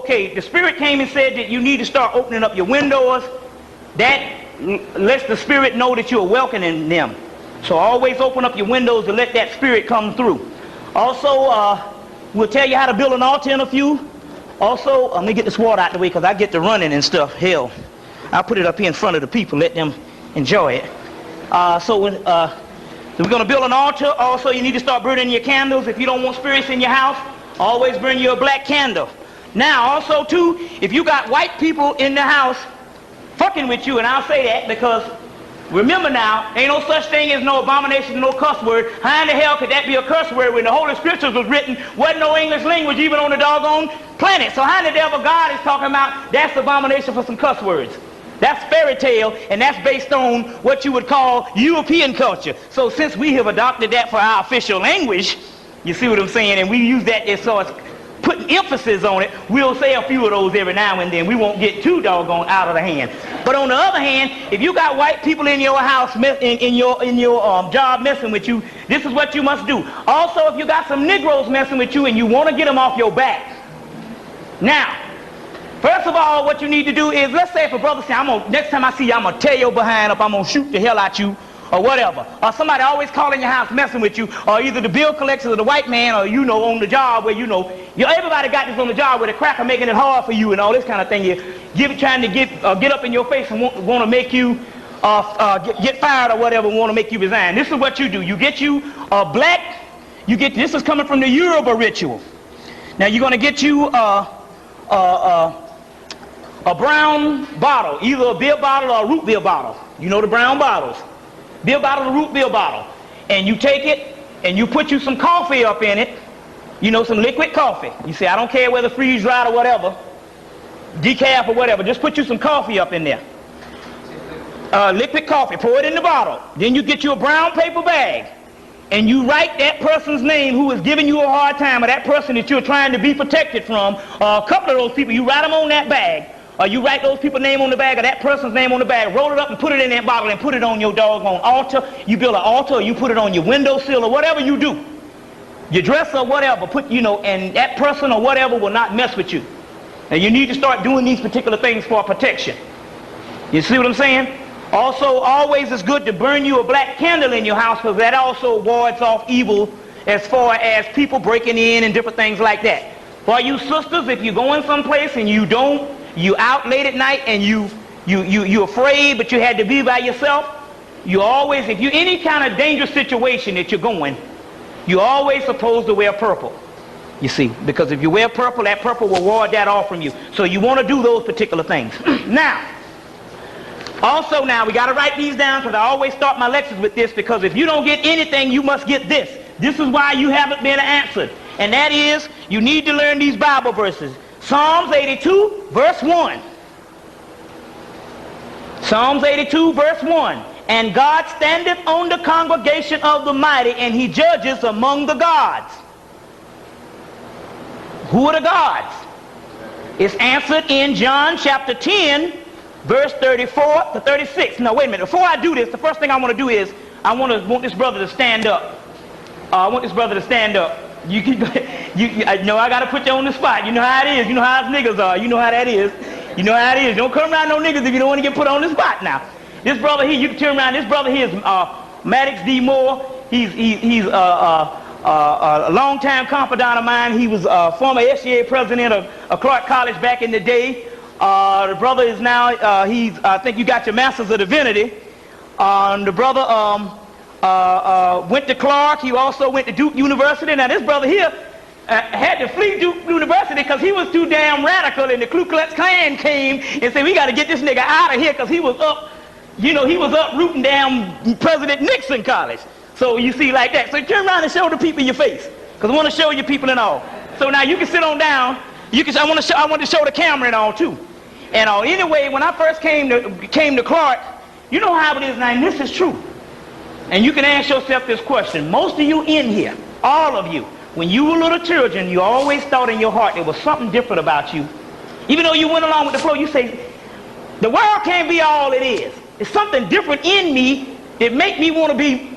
okay, the Spirit came and said that you need to start opening up your windows. That lets the Spirit know that you're welcoming them. So always open up your windows to let that Spirit come through. Also, we'll tell you how to build an altar in a few. Also, let me get this water out the way because I get to running and stuff. Hell, I'll put it up here in front of the people, let them enjoy it. So we're going to build an altar. Also, you need to start burning your candles. If you don't want spirits in your house, always burn you a black candle. Now, also, too, if you got white people in the house fucking with you, and I'll say that because remember now, ain't no such thing as no abomination, no cuss word. How in the hell could that be a curse word when the Holy Scriptures was written? Wasn't no English language even on the doggone planet. So how in the devil God is talking about that's abomination for some cuss words? That's fairy tale, and that's based on what you would call European culture. So since we have adopted that for our official language, you see what I'm saying, and we use that as far as putting emphasis on it, we'll say a few of those every now and then. We won't get too doggone out of the hand. But on the other hand, if you got white people in your house, in your job messing with you, this is what you must do. Also, if you got some Negroes messing with you and you want to get them off your back. Now, first of all, what you need to do is, let's say if a brother say, next time I see you, I'm going to tear your behind up, I'm going to shoot the hell out you, or whatever. Or somebody always calling your house messing with you, or either the bill collectors or the white man, or on the job where everybody got this on the job where the cracker making it hard for you and all this kind of thing. Trying to get up in your face and want to make you get fired or whatever, want to make you resign. This is what you do. You get you a black, this is coming from the Yoruba ritual. Now you're going to get you a brown bottle, either a beer bottle or a root beer bottle. You know the brown bottles. Beer bottle or root beer bottle. And you take it and you put you some coffee up in it. Some liquid coffee. You say, I don't care whether freeze dried or whatever, decaf or whatever, just put you some coffee up in there. Liquid coffee, pour it in the bottle. Then you get you a brown paper bag and you write that person's name who is giving you a hard time, or that person that you're trying to be protected from, or a couple of those people, you write them on that bag. Or you write those people's name on the bag, or that person's name on the bag, roll it up and put it in that bottle and put it on your doggone altar. You build an altar, or you put it on your windowsill, or whatever you do. Your dresser, or whatever, and that person or whatever will not mess with you. And you need to start doing these particular things for protection. You see what I'm saying? Also, always it's good to burn you a black candle in your house, because that also wards off evil as far as people breaking in and different things like that. For you sisters, if you're going someplace and you out late at night and you're afraid, but you had to be by yourself, you always, if you're any kind of dangerous situation that you're going, you're always supposed to wear purple. You see, because if you wear purple, that purple will ward that off from you. So you want to do those particular things. Now, we got to write these down, because I always start my lectures with this, because if you don't get anything, you must get this. This is why you haven't been answered. And that is, you need to learn these Bible verses. Psalms 82, verse 1. Psalms 82, verse 1. And God standeth on the congregation of the mighty, and he judges among the gods. Who are the gods? It's answered in John chapter 10, verse 34 to 36. Now, wait a minute. Before I do this, the first thing I want to do is, I want this brother to stand up. I want this brother to stand up. I know I got to put you on the spot. You know how it is. You know how us niggas are. You know how that is. You know how it is. Don't come around no niggas if you don't want to get put on the spot now. This brother here, you can turn around. This brother here is Maddox D. Moore. He's a long-time confidant of mine. He was former SCA president of Clark College back in the day. The brother is now, I think you got your Masters of Divinity. The brother went to Clark. He also went to Duke University. Now this brother here had to flee Duke University because he was too damn radical, and the Ku Klux Klan came and said, we got to get this nigga out of here, because he was up, he was uprooting down President Nixon College. So you see, like that. So you turn around and show the people your face, because I want to show you people and all. So now you can sit on down. I want to show the camera and all too. And anyway, when I first came to Clark, you know how it is now, and this is true. And you can ask yourself this question. Most of you in here, all of you, when you were little children, you always thought in your heart there was something different about you. Even though you went along with the flow, you say, the world can't be all it is. There's something different in me that make me want to be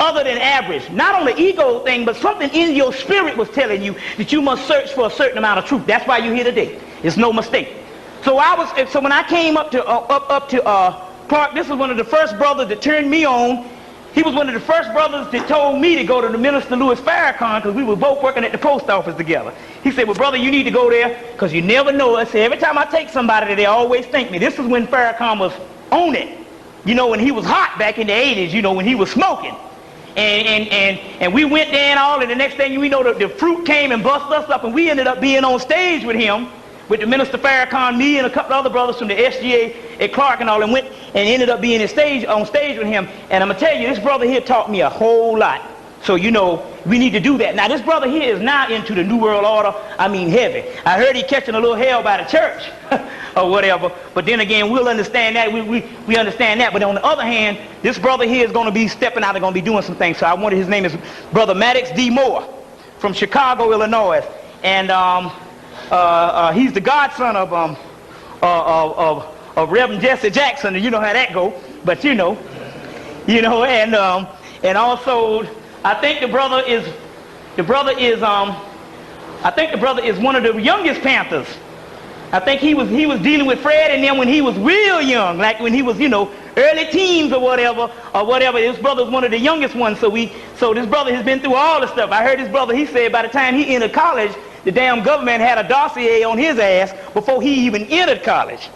other than average. Not only ego thing, but something in your spirit was telling you that you must search for a certain amount of truth. That's why you're here today. It's no mistake. So when I came up to Clark, this was one of the first brothers that turned me on. He was one of the first brothers that told me to go to the Minister Louis Farrakhan because we were both working at the post office together. He said, well, brother, you need to go there because you never know. I said, every time I take somebody there, they always thank me. This is when Farrakhan was on it. You know, when he was hot back in the 80s, you know, when he was smoking. And we went there and all, and the next thing we know, the fruit came and busted us up, and we ended up being on stage with him, with the Minister Farrakhan, me and a couple other brothers from the SGA at Clark and all, and went and ended up being on stage with him. And I'm going to tell you, this brother here taught me a whole lot. So, you know, we need to do that. Now, this brother here is now into the New World Order, I mean heavy. I heard he catching a little hell by the church or whatever. But then again, we'll understand that. We understand that. But on the other hand, this brother here is going to be stepping out and going to be doing some things. So I wanted, his name is Brother Maddox D. Moore from Chicago, Illinois. And he's the godson of Reverend Jesse Jackson. And you know how that go. But you know, and also, I think the brother is one of the youngest Panthers. I think he was dealing with Fred and them when he was real young, like when he was, you know, early teens or whatever. This brother is one of the youngest ones. So this brother has been through all the stuff. I heard this brother, he said by the time he entered college, the damn government had a dossier on his ass before he even entered college.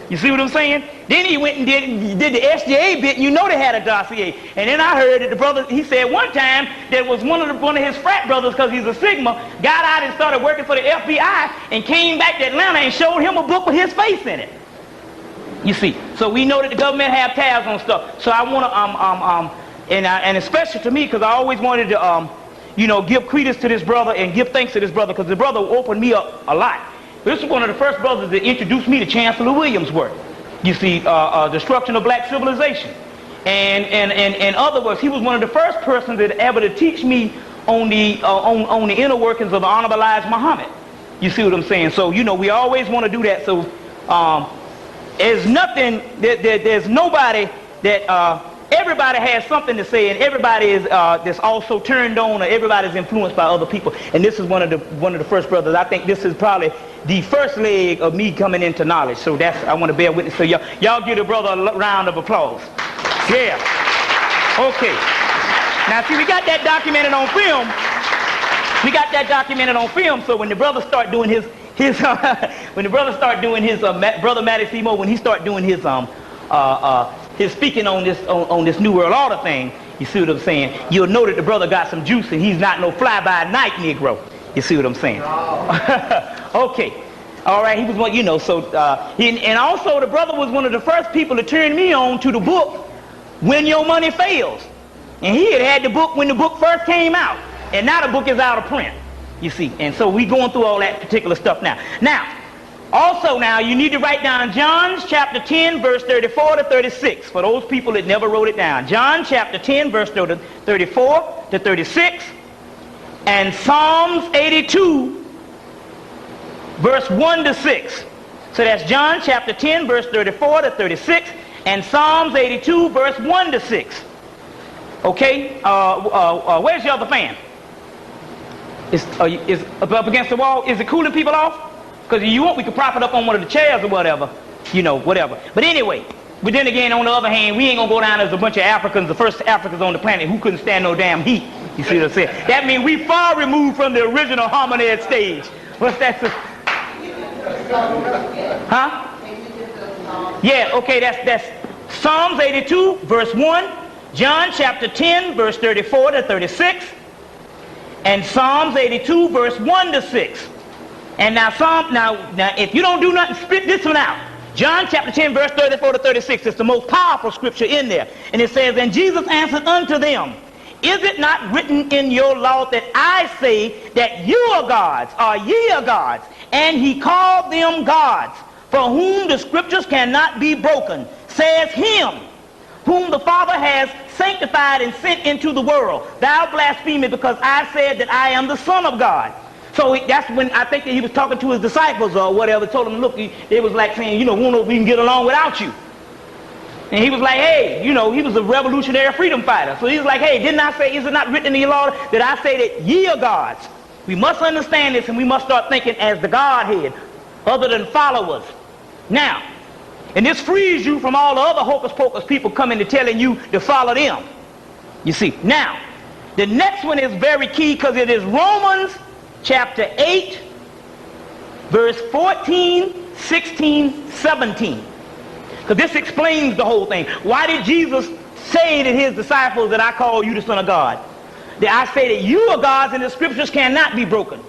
You see what I'm saying? Then he went and did the SGA bit, and you know they had a dossier. And then I heard that the brother, he said one time that was one of his frat brothers, because he's a Sigma, got out and started working for the FBI and came back to Atlanta and showed him a book with his face in it. You see, so we know that the government have tabs on stuff. So I want to and especially to me, because I always wanted to give credence to this brother and give thanks to this brother, because the brother opened me up a lot. This is one of the first brothers that introduced me to Chancellor Williams' work. You see, Destruction of Black Civilization. And in other words, he was one of the first persons that ever to teach me on the inner workings of the Honorable Elijah Muhammad. You see what I'm saying? So, you know, we always want to do that. So, there's nobody that, everybody has something to say, and everybody is that's also turned on, or everybody's influenced by other people. And this is one of the first brothers. I think this is probably the first leg of me coming into knowledge. So I want to bear witness. So y'all give the brother a round of applause. Yeah. Okay. Now see, we got that documented on film. So when the brother start doing his Brother Matty Seymour, when he start doing his speaking on this New World Order thing, you see what I'm saying? You'll know that the brother got some juice, and he's not no fly-by-night Negro. You see what I'm saying? Okay. All right, he was one, you know, so, and also the brother was one of the first people to turn me on to the book, When Your Money Fails. And he had the book when the book first came out. And now the book is out of print, you see. And so we going through all that particular stuff now. Also now, you need to write down John chapter 10, verse 34 to 36, for those people that never wrote it down. John chapter 10, verse 34 to 36, and Psalms 82, verse 1 to 6. So that's John chapter 10, verse 34 to 36, and Psalms 82, verse 1 to 6. Okay? Where's your other fan? Is up against the wall? Is it cooling people off? Because if you want, we could prop it up on one of the chairs or whatever. You know, whatever. But anyway, but then again, on the other hand, we ain't going to go down as a bunch of Africans, the first Africans on the planet who couldn't stand no damn heat. You see what I'm saying? That means we far removed from the original hominid stage. What's that? Huh? Yeah, okay, that's Psalms 82, verse 1, John chapter 10, verse 34 to 36, and Psalms 82, verse 1 to 6. And now if you don't do nothing, spit this one out. John chapter 10, verse 34 to 36. It's the most powerful scripture in there. And it says, and Jesus answered unto them, is it not written in your law that I say that you are gods, or ye are gods? And he called them gods, for whom the scriptures cannot be broken, says him whom the Father has sanctified and sent into the world. Thou blasphemest, because I said that I am the Son of God. So that's when I think that he was talking to his disciples or whatever, told them, look, it was like saying, you know, we don't know if we can get along without you. And he was like, hey, you know, he was a revolutionary freedom fighter. So he was like, hey, didn't I say, is it not written in the law that I say that ye are gods? We must understand this, and we must start thinking as the Godhead. other than followers. Now, and this frees you from all the other hocus pocus people coming to telling you to follow them. You see. Now, the next one is very key because it is Romans chapter 8, verse 14, 16, 17. Because this explains the whole thing. Why did Jesus say to his disciples that I call you the Son of God? That I say that you are gods and the scriptures cannot be broken.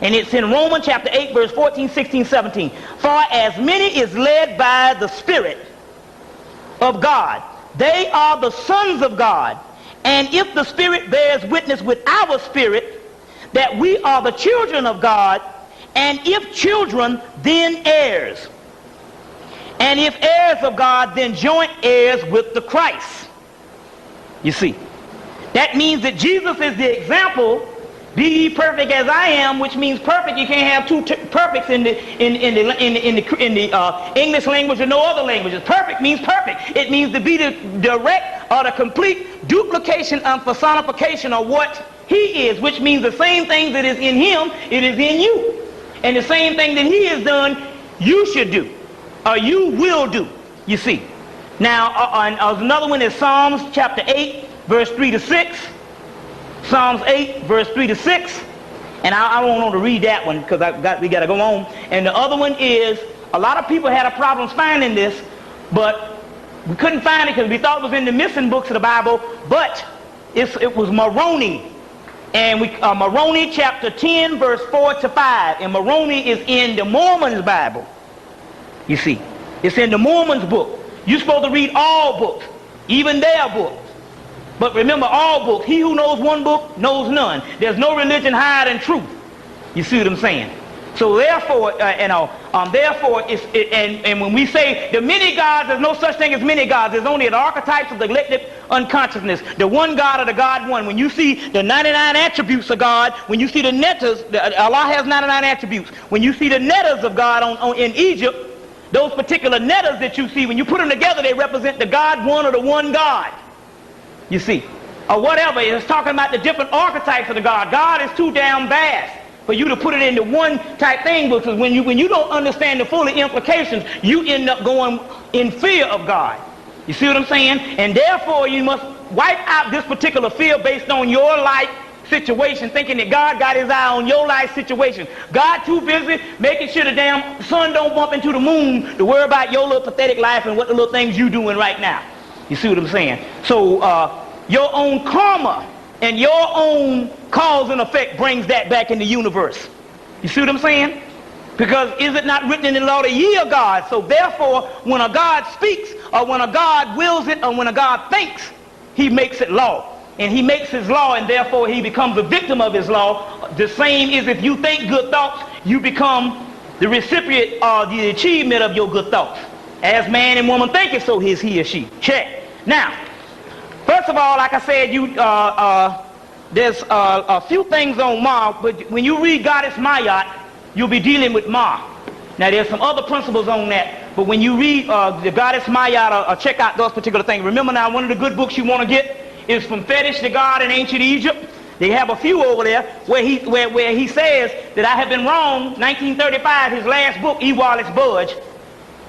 And it's in Romans chapter 8, verse 14, 16, 17. For as many is led by the Spirit of God, they are the sons of God. And if the Spirit bears witness with our spirit that we are the children of God, and if children, then heirs. And if heirs of God, then joint heirs with the Christ. You see, that means that Jesus is the example. Be ye perfect as I am, which means perfect. You can't have two perfects in the English language or no other languages. Perfect means perfect. It means to be the direct or the complete duplication and personification of what he is, which means the same thing that is in him, it is in you. And the same thing that he has done, you should do, or you will do, you see. Now, another one is Psalms chapter 8, verse 3 to 6. Psalms 8, verse 3 to 6. And I don't want to read that one because we got to go on. And the other one is, a lot of people had a problem finding this, but we couldn't find it because we thought it was in the missing books of the Bible, but it was Moroni. And Moroni chapter 10, verse 4 to 5. And Moroni is in the Mormon's Bible. You see, it's in the Mormon's book. You're supposed to read all books, even their books. But remember, all books, he who knows one book knows none. There's no religion higher than truth. You see what I'm saying? So therefore, and when we say the many gods, there's no such thing as many gods. There's only the archetypes of the collective unconsciousness. The one God of the God one. When you see the 99 attributes of God, when you see the netters, Allah has 99 attributes. When you see the netters of God in Egypt, those particular netters that you see, when you put them together, they represent the God one or the one God. You see, or whatever. It's talking about the different archetypes of the God. God is too damn vast for you to put it into one type thing, because when you don't understand the full implications, you end up going in fear of God. You see what I'm saying? And therefore, you must wipe out this particular fear based on your life situation, thinking that God got his eye on your life situation. God too busy making sure the damn sun don't bump into the moon to worry about your little pathetic life and what the little things you doing right now. You see what I'm saying? So your own karma and your own cause and effect brings that back in the universe. You see what I'm saying? Because is it not written in the law that ye are God? So therefore, when a God speaks, or when a God wills it, or when a God thinks, he makes it law. And he makes his law, and therefore he becomes a victim of his law. The same is if you think good thoughts, you become the recipient or the achievement of your good thoughts. As man and woman thinketh, so is he or she. Check. Now, first of all, like I said, there's a few things on Ma, but when you read Goddess Mayat, you'll be dealing with Ma. Now, there's some other principles on that, but when you read the Goddess Mayat or check out those particular things, remember now, one of the good books you want to get is From Fetish to God in Ancient Egypt. They have a few over there where he says that I have been wrong. 1935, his last book, Ewalis Budge.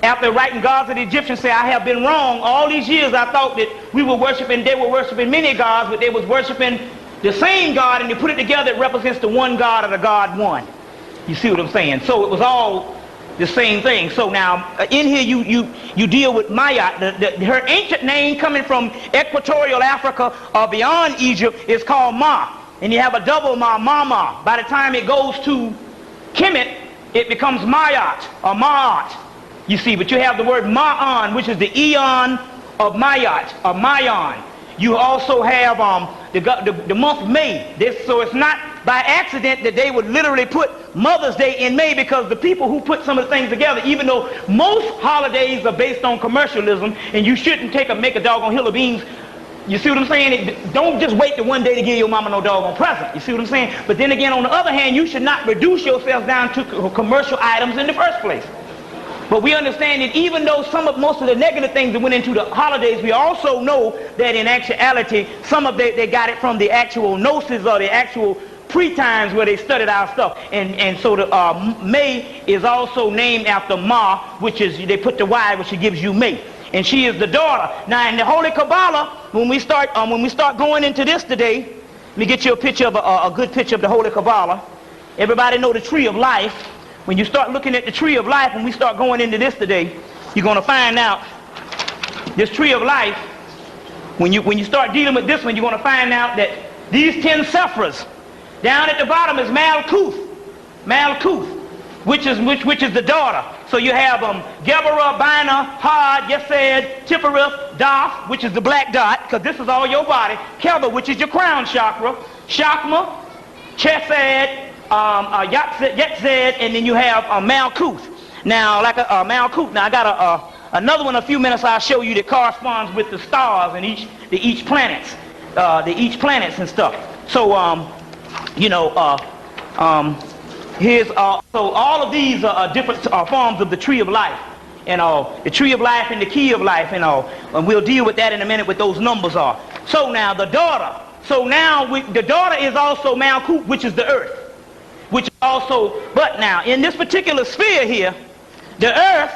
After writing gods of the Egyptians, say, I have been wrong. All these years I thought that they were worshiping many gods, but they was worshiping the same God, and you put it together, it represents the one God of the God one. You see what I'm saying? So it was all the same thing. So now, in here you deal with Mayat. Her ancient name coming from equatorial Africa or beyond Egypt is called Ma. And you have a double Ma, Mama. By the time it goes to Hemmitt, it becomes Mayat or Ma'at. You see, but you have the word Ma'an, which is the eon of Mayat, or Mayan. You also have the month May. So it's not by accident that they would literally put Mother's Day in May, because the people who put some of the things together, even though most holidays are based on commercialism, and you shouldn't make a doggone hill of beans. You see what I'm saying? Don't just wait till one day to give your mama no doggone present. You see what I'm saying? But then again, on the other hand, you should not reduce yourself down to commercial items in the first place. But we understand that even though most of the negative things that went into the holidays, we also know that in actuality, some of they got it from the actual gnosis or the actual pre-times where they studied our stuff. And so the May is also named after Ma, which is, they put the Y, which gives you May. And she is the daughter. Now in the Holy Kabbalah, when we start going into this today, let me get you a picture of a good picture of the Holy Kabbalah. Everybody know the tree of life. When you start looking at the tree of life, when we start going into this today, you're going to find out this tree of life. When you start dealing with this one, you're going to find out that these 10 Sephiras, down at the bottom is Malkuth, which is the daughter. So you have Geberah, Bina, Had, Yesed, Tifereth, Daf, which is the black dot, because this is all your body. Keva, which is your crown chakra. Shakma, Chesed, Yetzed, and then you have Malkuth. Now, like Malkuth. Now I got another one. In a few minutes I'll show you that corresponds with the stars and each planets, and stuff. So here's so all of these are different forms of the tree of life, and the tree of life and the key of life, and we'll deal with that in a minute. What those numbers are. So now the daughter. So now the daughter is also Malkuth, which is the earth, which is also. But now in this particular sphere here, the earth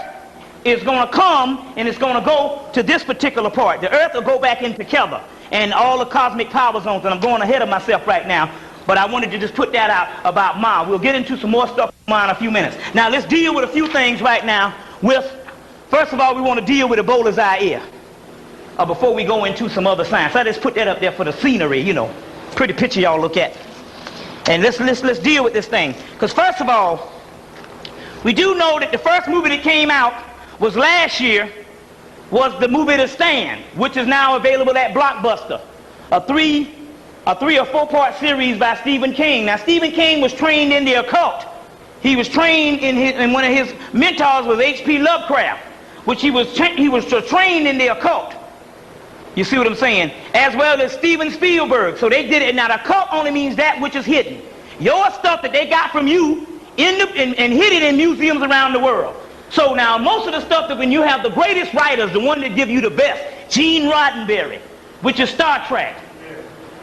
is going to come and it's going to go to this particular part. The earth will go back into Keva and all the cosmic power zones. And I'm going ahead of myself right now, but I wanted to just put that out about Ma. We'll get into some more stuff on Ma in a few minutes. Now let's deal with a few things right now. First of all, we want to deal with Ebola's ear. Before we go into some other science, I just put that up there for the scenery. Pretty picture y'all look at. And let's deal with this thing. Because first of all, we do know that the first movie that came out was last year, was the movie The Stand, which is now available at Blockbuster. A three or 4-part series by Stephen King. Now Stephen King was trained in the occult. He was trained in one of his mentors was H.P. Lovecraft, which he was trained in the occult. You see what I'm saying? As well as Steven Spielberg. So they did it. Now the occult only means that which is hidden. Your stuff that they got from you and hid it in museums around the world. So now most of the stuff that when you have the greatest writers, the one that give you the best, Gene Roddenberry, which is Star Trek,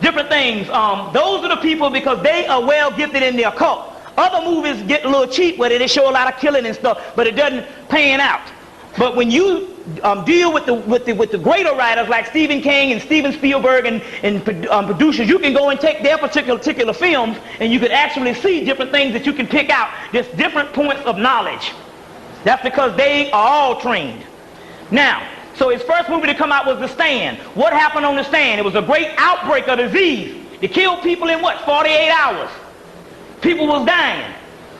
different things, those are the people because they are well gifted in the occult. Other movies get a little cheap where they show a lot of killing and stuff, but it doesn't pan out. But when you deal with the greater writers like Stephen King and Steven Spielberg and producers, you can go and take their particular films and you can actually see different things that you can pick out. There's different points of knowledge. That's because they are all trained. Now, so his first movie to come out was The Stand. What happened on The Stand? It was a great outbreak of disease. They killed people in 48 hours. People was dying.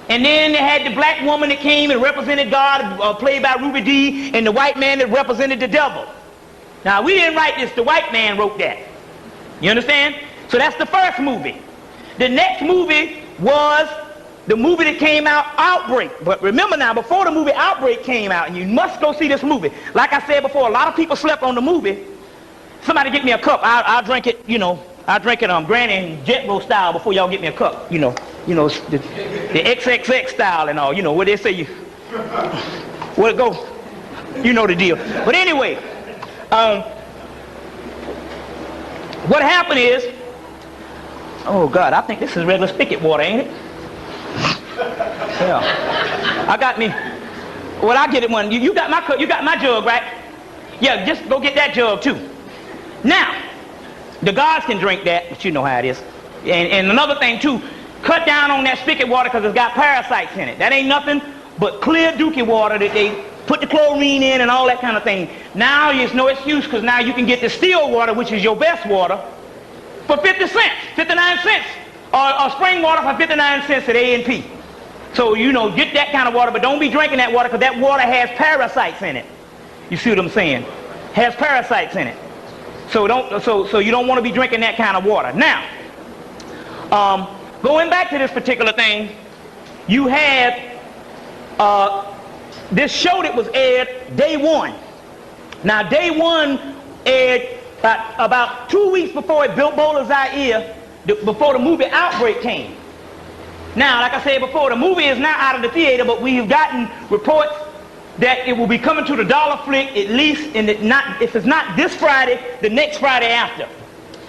And then they had the black woman that came and represented God, played by Ruby Dee, and the white man that represented the devil. Now, we didn't write this. The white man wrote that. You understand? So that's the first movie. The next movie was the movie that came out, Outbreak. But remember now, before the movie Outbreak came out, and you must go see this movie. Like I said before, a lot of people slept on the movie. Somebody get me a cup. I'll drink it, I'll drink it Granny and Jetro style before y'all get me a cup, the XXX style and all, where they say you, where it go, you know the deal. But anyway, what happened is, oh God, I think this is regular spigot water, ain't it? Yeah, I got me. Well, I'll get it one. You got my cup, you got my jug, right? Yeah, just go get that jug too. Now, the gods can drink that, but you know how it is. And another thing too, cut down on that spigot water because it's got parasites in it. That ain't nothing but clear dookie water that they put the chlorine in and all that kind of thing. Now there's no excuse because now you can get the still water, which is your best water, for 50 cents, 59 cents. Or spring water for 59 cents at A&P. So, get that kind of water, but don't be drinking that water because that water has parasites in it. You see what I'm saying? Has parasites in it. So you don't want to be drinking that kind of water. Now, going back to this particular thing, you had this show that was aired day one. Now, day one aired about 2 weeks before it built Bowler's Zaire, before the movie Outbreak came. Now, like I said before, the movie is not out of the theater, but we've gotten reports that it will be coming to the Dollar Flick at least, if it's not this Friday, the next Friday after.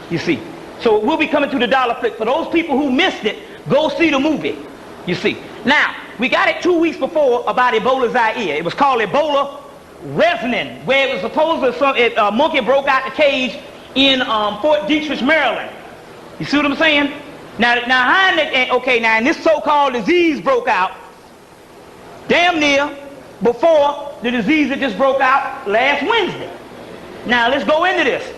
You see. So we'll be coming to the dollar flick. For those people who missed it, go see the movie, you see. Now, we got it 2 weeks before about Ebola Zaire. It was called Ebola Resnin, where it was supposed to, a monkey broke out the cage in Fort Detrick, Maryland. You see what I'm saying? Now, and this so-called disease broke out damn near before the disease that just broke out last Wednesday. Now, let's go into this.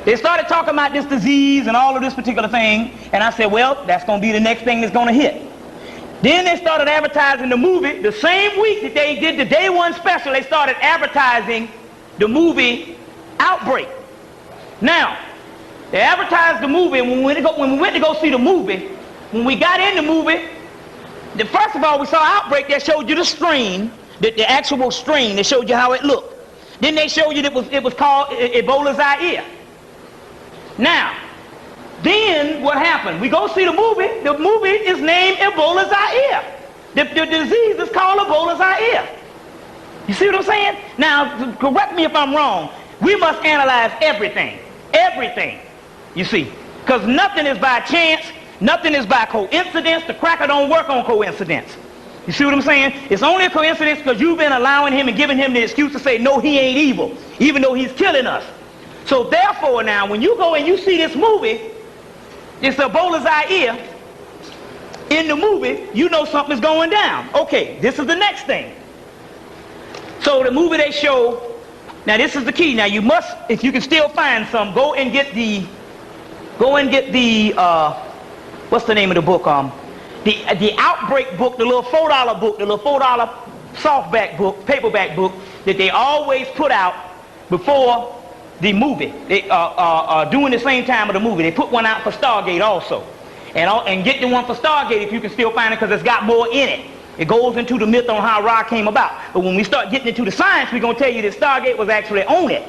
They started talking about this disease and all of this particular thing, and I said, well, that's going to be the next thing that's going to hit. Then they started advertising the movie. The same week that they did the day one special, they started advertising the movie Outbreak. Now, they advertised the movie, and when we went to go see the movie, when we got in the movie, first of all, we saw Outbreak. That showed you the strain, the actual strain. They showed you how it looked. Then they showed you that it was called Ebola Zaire. Now, then what happened? We go see the movie. The movie is named Ebola Zaire. The disease is called Ebola Zaire. You see what I'm saying? Now, correct me if I'm wrong. We must analyze everything. Everything. You see. Because nothing is by chance. Nothing is by coincidence. The cracker don't work on coincidence. You see what I'm saying? It's only a coincidence because you've been allowing him and giving him the excuse to say, no, he ain't evil, even though he's killing us. So therefore now, when you go and you see this movie, it's Ebola Zaire, in the movie, you know something's going down. Okay, this is the next thing. So the movie they show, now this is the key. Now you must, if you can still find some, go and get the, what's the name of the book? The Outbreak book, the little $4 book, the little $4 softback book, paperback book that they always put out before the movie. They doing the same time of the movie. They put one out for Stargate also. And get the one for Stargate if you can still find it, because it's got more in it. It goes into the myth on how Ra came about. But when we start getting into the science, we're going to tell you that Stargate was actually on it.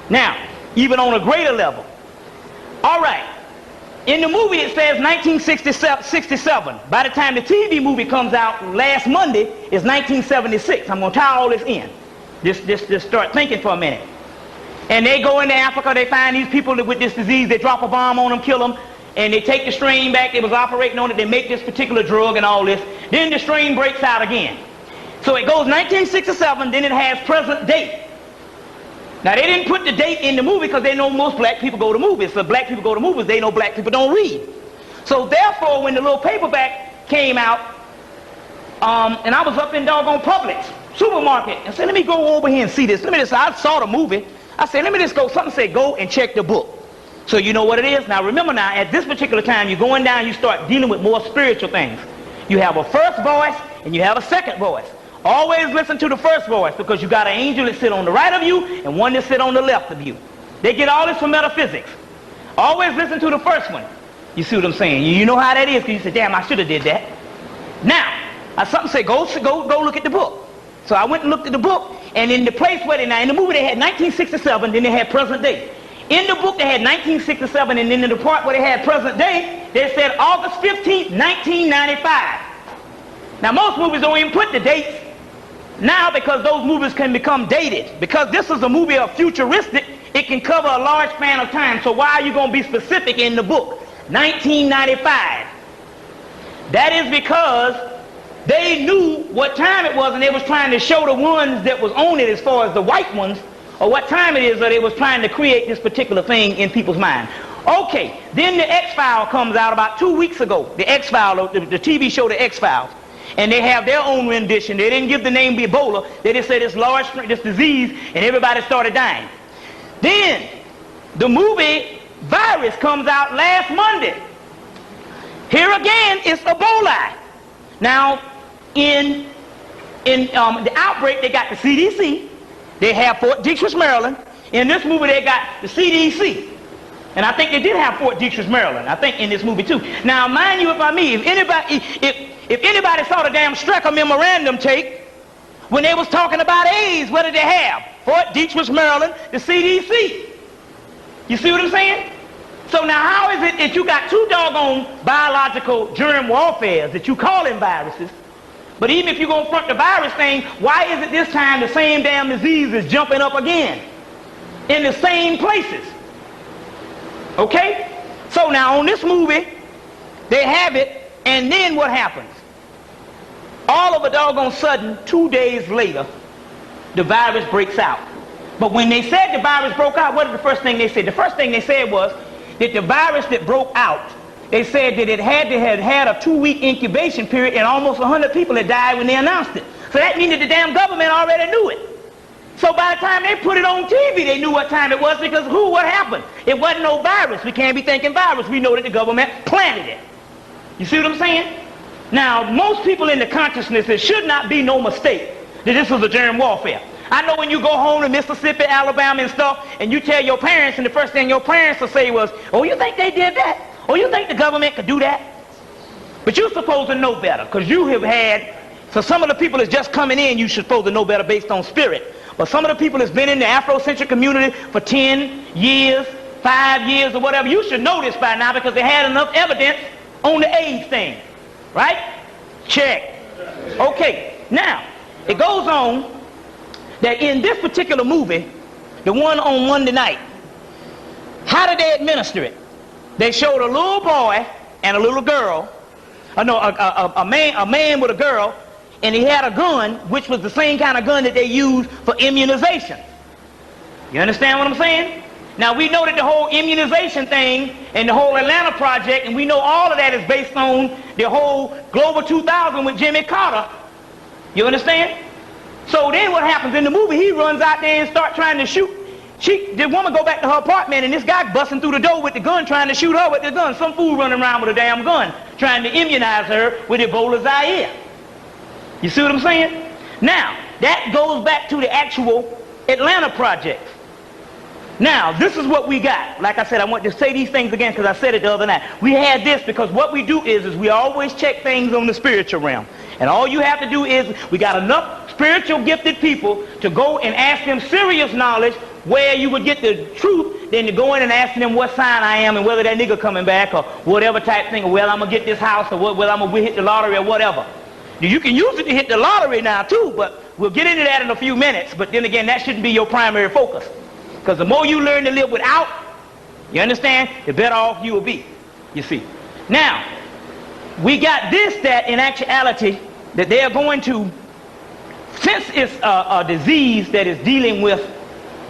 Now, even on a greater level. All right. In the movie it says 1967. By the time the TV movie comes out last Monday, it's 1976. I'm going to tie all this in. Just start thinking for a minute. And they go into Africa, they find these people with this disease, they drop a bomb on them, kill them, and they take the strain back, they was operating on it, they make this particular drug and all this. Then the strain breaks out again. So it goes 1967, then it has present date. Now they didn't put the date in the movie because they know most black people go to movies. So black people go to movies, they know black people don't read. So therefore, when the little paperback came out, and I was up in doggone Publix supermarket, and said, let me go over here and see this. I saw the movie. I said, let me just go. Something said, go and check the book. So you know what it is. Now remember now, at this particular time, you're going down, you start dealing with more spiritual things. You have a first voice and you have a second voice. Always listen to the first voice, because you got an angel that sit on the right of you and one that sit on the left of you. They get all this from metaphysics. Always listen to the first one. You see what I'm saying? You know how that is, because you say, damn, I should have did that. Now, something said, go look at the book. So I went and looked at the book, and in the place where in the movie they had 1967, then they had present day. In the book they had 1967, and then in the part where they had present day, they said August 15th, 1995. Now most movies don't even put the dates now, because those movies can become dated. Because this is a movie of futuristic, it can cover a large span of time. So why are you going to be specific in the book? 1995. That is because they knew what time it was, and they was trying to show the ones that was on it, as far as the white ones, or what time it is, or they was trying to create this particular thing in people's mind. Okay, then the X-File comes out about 2 weeks ago. The X-File, the TV show, the X-Files. And they have their own rendition. They didn't give the name Ebola. They just said this disease, and everybody started dying. Then the movie Virus comes out last Monday. Here again, it's Ebola. Now, in the Outbreak, they got the CDC. They have Fort Detrick, Maryland. In this movie, they got the CDC. And I think they did have Fort Detrick, Maryland. I think in this movie too. Now, mind you, if anybody saw the damn Strecker memorandum take, when they was talking about AIDS, what did they have? Fort Detrick, Maryland, the CDC. You see what I'm saying? So now how is it that you got two doggone biological germ warfares that you calling viruses, but even if you're going to front the virus thing, why is it this time the same damn disease is jumping up again in the same places? Okay? So now on this movie, they have it, and then what happens? All of a doggone sudden, 2 days later, the virus breaks out. But when they said the virus broke out, what was the first thing they said? The first thing they said was that the virus that broke out, they said that it had a 2-week incubation period, and almost 100 people had died when they announced it. So that means that the damn government already knew it. So by the time they put it on TV, they knew what time it was, because what happened? It wasn't no virus. We can't be thinking virus. We know that the government planted it. You see what I'm saying? Now, most people in the consciousness, there should not be no mistake that this was a germ warfare. I know when you go home to Mississippi, Alabama and stuff, and you tell your parents, and the first thing your parents will say was, oh, you think they did that? Oh, you think the government could do that? But you're supposed to know better, because you have had, so some of the people that's just coming in, you should supposed to know better based on spirit. But some of the people that's been in the Afrocentric community for 10 years, 5 years, or whatever, you should know this by now, because they had enough evidence on the AIDS thing. Right? Check. Okay. Now, it goes on that in this particular movie, the one on Monday night, how did they administer it? They showed a little boy and a little girl, a man with a girl, and he had a gun, which was the same kind of gun that they used for immunization. You understand what I'm saying? Now, we know that the whole immunization thing and the whole Atlanta project, and we know all of that is based on the whole Global 2000 with Jimmy Carter. You understand? So then what happens in the movie, he runs out there and starts trying to shoot. The woman go back to her apartment, and this guy busting through the door with the gun, trying to shoot her with the gun. Some fool running around with a damn gun, trying to immunize her with Ebola Zaire. You see what I'm saying? Now, that goes back to the actual Atlanta project. Now, this is what we got. Like I said, I want to say these things again because I said it the other night. We had this because what we do is we always check things on the spiritual realm. And all you have to do is, we got enough spiritual gifted people to go and ask them serious knowledge where you would get the truth, than to go in and ask them what sign I am and whether that nigga coming back or whatever type thing, or well, I'm going to get this house, or whether I'm going to hit the lottery or whatever. You can use it to hit the lottery now too, but we'll get into that in a few minutes. But then again, that shouldn't be your primary focus. Because the more you learn to live without, you understand, the better off you will be, you see. Now, we got this, that in actuality, that they are going to, since it's a disease that is dealing with,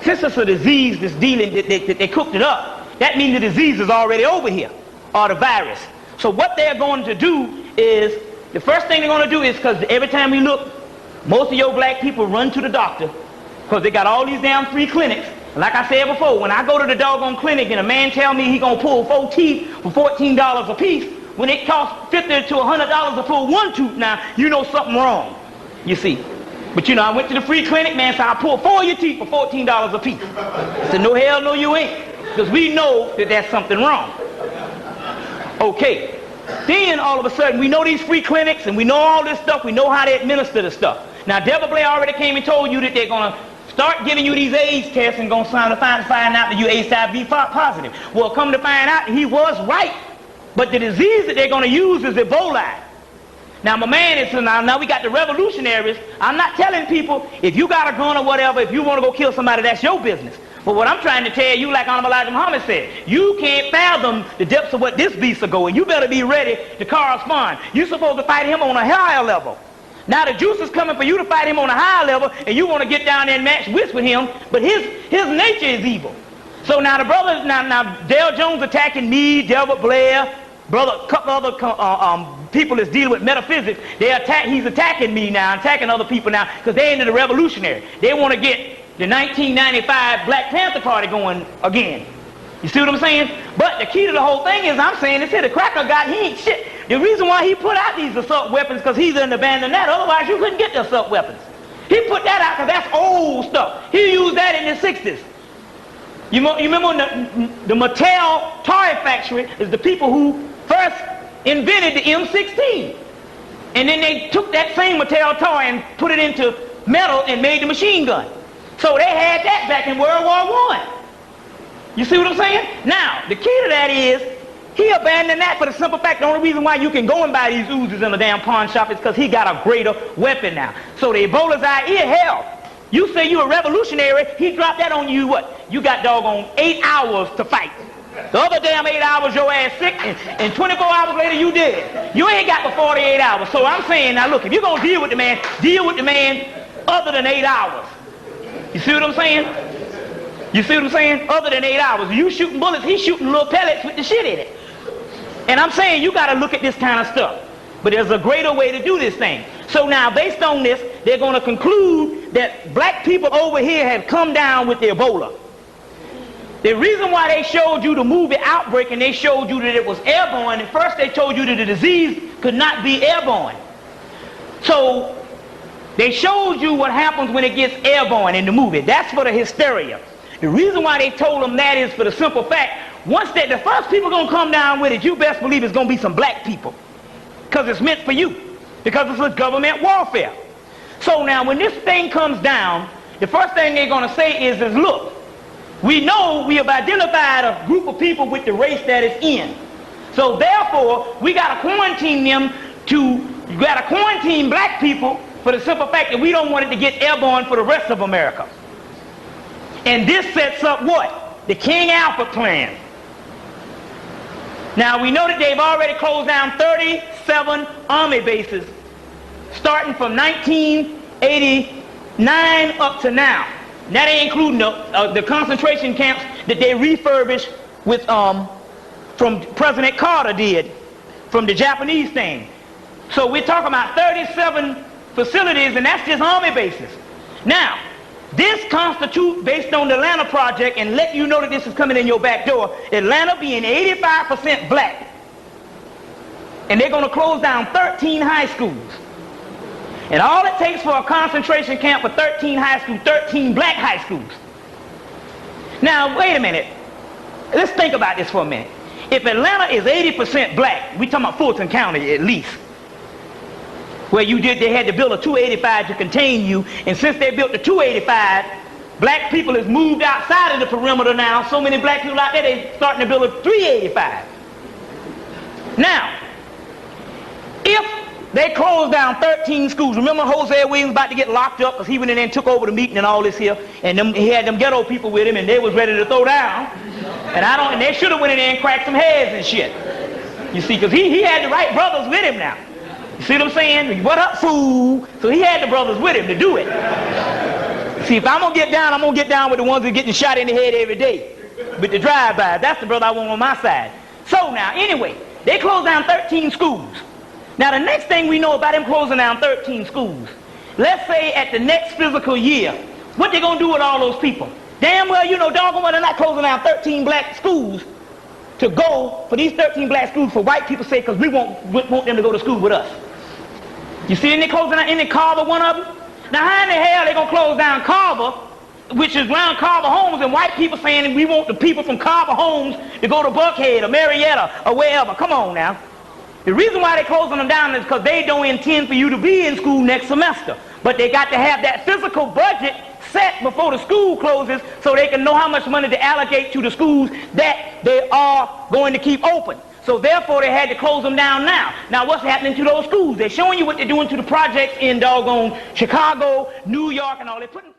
since it's a disease that's dealing, that they cooked it up, that means the disease is already over here, or the virus. So what they're going to do is, the first thing they're going to do is, because every time we look, most of your black people run to the doctor, because they got all these damn free clinics. Like I said before, when I go to the doggone clinic and a man tell me he gonna pull 4 teeth for $14 a piece, when it costs $50 to $100 to pull 1 tooth now, you know something wrong, you see. But you know, I went to the free clinic, man, so I pulled 4 of your teeth for $14 a piece. I said, no hell no you ain't, because we know that that's something wrong. Okay, then all of a sudden, we know these free clinics and we know all this stuff, we know how they administer the stuff. Now, Deborah Blair already came and told you that they're gonna start giving you these AIDS tests and gonna find out that you HIV positive. Well, come to find out, he was right. But the disease that they're gonna use is Ebola. Now, my man is, now we got the revolutionaries. I'm not telling people, if you got a gun or whatever, if you wanna go kill somebody, that's your business. But what I'm trying to tell you, like Honorable Elijah Muhammad said, you can't fathom the depths of what this beast will go, and you better be ready to correspond. You're supposed to fight him on a higher level. Now the juice is coming for you to fight him on a higher level, and you want to get down there and match wits with him, but his nature is evil. So now the brothers, now Dale Jones attacking me, Deborah Blair, a couple other people that's dealing with metaphysics, he's attacking me now, attacking other people now, because they're into the revolutionary. They want to get the 1995 Black Panther Party going again. You see what I'm saying? But the key to the whole thing is, I'm saying this here, the cracker he ain't shit. The reason why he put out these assault weapons, because he's in abandon that, otherwise you couldn't get the assault weapons. He put that out because that's old stuff. He used that in the 60s. You remember when the Mattel toy factory is the people who first invented the M16. And then they took that same Mattel toy and put it into metal and made the machine gun. So they had that back in World War I. You see what I'm saying? Now, the key to that is, he abandoned that for the simple fact, the only reason why you can go and buy these Uzis in a damn pawn shop is because he got a greater weapon now. So the Ebola Zaire, hell, you say you a revolutionary, he dropped that on you, what? You got doggone 8 hours to fight. The other damn 8 hours your ass sick, and 24 hours later you dead. You ain't got but 48 hours. So I'm saying, now look, if you're going to deal with the man other than 8 hours. You see what I'm saying? You see what I'm saying? Other than 8 hours. You shooting bullets, he's shooting little pellets with the shit in it. And I'm saying you got to look at this kind of stuff. But there's a greater way to do this thing. So now, based on this, they're going to conclude that black people over here have come down with the Ebola. The reason why they showed you the movie Outbreak and they showed you that it was airborne, at first they told you that the disease could not be airborne. So they showed you what happens when it gets airborne in the movie. That's for the hysteria. The reason why they told them that is for the simple fact, once the first people going to come down with it, you best believe it's going to be some black people. Because it's meant for you. Because it's a government warfare. So now when this thing comes down, the first thing they're going to say is look, we know we have identified a group of people with the race that is in. So therefore, we got to quarantine them we got to quarantine black people for the simple fact that we don't want it to get airborne for the rest of America. And this sets up what? The King Alfred plan. Now we know that they've already closed down 37 army bases starting from 1989 up to now. That ain't including the concentration camps that they refurbished with from President Carter did from the Japanese thing. So we're talking about 37 facilities, and that's just army bases. Now, this constitutes, based on the Atlanta project, and let you know that this is coming in your back door, Atlanta being 85% black. And they're going to close down 13 high schools. And all it takes for a concentration camp for 13 high schools, 13 black high schools. Now, wait a minute. Let's think about this for a minute. If Atlanta is 80% black, we talking about Fulton County at least, where they had to build a 285 to contain you, and since they built the 285, black people has moved outside of the perimeter now. So many black people out there, they're starting to build a 385. Now, if they closed down 13 schools. Remember Hosea Williams about to get locked up because he went in there and took over the meeting and all this here, and he had them ghetto people with him, and they was ready to throw down. And they should have went in there and cracked some heads and shit. You see, because he had the right brothers with him now. You see what I'm saying? What up, fool? So he had the brothers with him to do it. See, if I'm gonna get down, I'm gonna get down with the ones that are getting shot in the head every day with the drive-by. That's the brother I want on my side. So now, anyway, they closed down 13 schools. Now, the next thing we know about them closing down 13 schools, let's say at the next fiscal year, what they going to do with all those people? Damn well, you know, doggone well, they're not closing down 13 black schools to go, for these 13 black schools, for white people's sake, because we want them to go to school with us. You see, and they closing down, in Carver, one of them? Now, how in the hell they going to close down Carver, which is around Carver Homes, and white people saying we want the people from Carver Homes to go to Buckhead or Marietta or wherever? Come on now. The reason why they're closing them down is because they don't intend for you to be in school next semester. But they got to have that physical budget set before the school closes so they can know how much money to allocate to the schools that they are going to keep open. So therefore they had to close them down now. Now what's happening to those schools? They're showing you what they're doing to the projects in doggone Chicago, New York, and all. They're putting